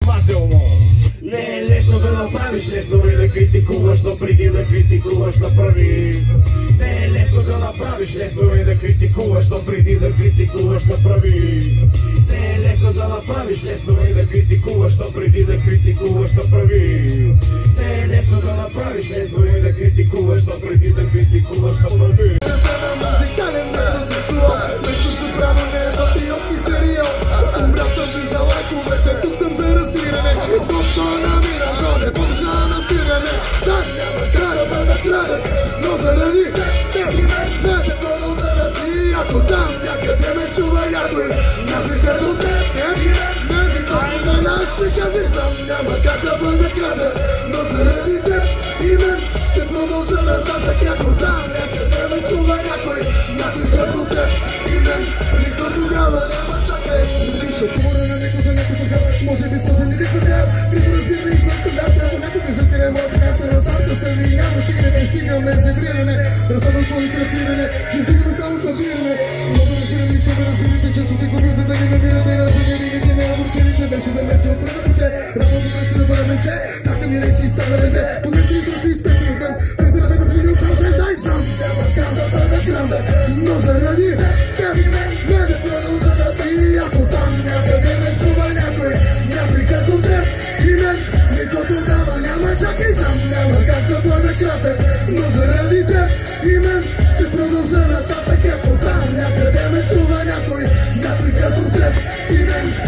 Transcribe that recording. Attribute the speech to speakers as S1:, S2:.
S1: последователно. Не е лесно да направиш, лесно е да критикуваш, но преди да критикуваш направи. Не е лесно да направиш, лесно е да критикуваш, но преди да критикуваш направи. Не е лесно да направиш, лесно е да критикуваш, но преди да критикуваш направи. Не е лесно да направиш, лесно е да критикуваш, но преди да критикуваш направи.
S2: Музикален метросексуал, вече се право не е патриот и сериал. Умрял съм ти за лайковете, тук съм за разбиране. И просто намирам горе, помжа на стиране. Так няма край да бъда краден, но заради теб не се продължа да ти. Ако там някъде ме чува някой, някой като теб не ми толкова да нас се кази сам. Няма как да бъда краден, но заради теб и мен ще продължа нататък. Ако там някъде ме чува някой като теб и мен, никто тогава няма чакай. Ще отговоря на някой за някой съдел, може би сложен или съдел. Прямо разбираме извън стандартите, ако някога ще кре моят така се раздарта се ми няма стигане, стигаме с дебриране. Разставам твои сръпиране, ще стигаме само събиране. Много разбирам и че ме разбирате, често си губим за да ги намирате. Разумирите ме абортирите, вече да мече от предъпите. Работа вече да бъдем те, така ми речи и ставарете. Понесли и троши изпечени от мен, без да ръпета с мини от халфе, дай сам. Сам да бъда срам да, но заради теб не да продължа да ти. Ако там някъде ме чува някой като теб и мен, никой тогава няма чакай сам. Няма как да бъда кратък, но заради теб и мен ще продължа нататък. Ако там някъде ме чува някой като теб и мен.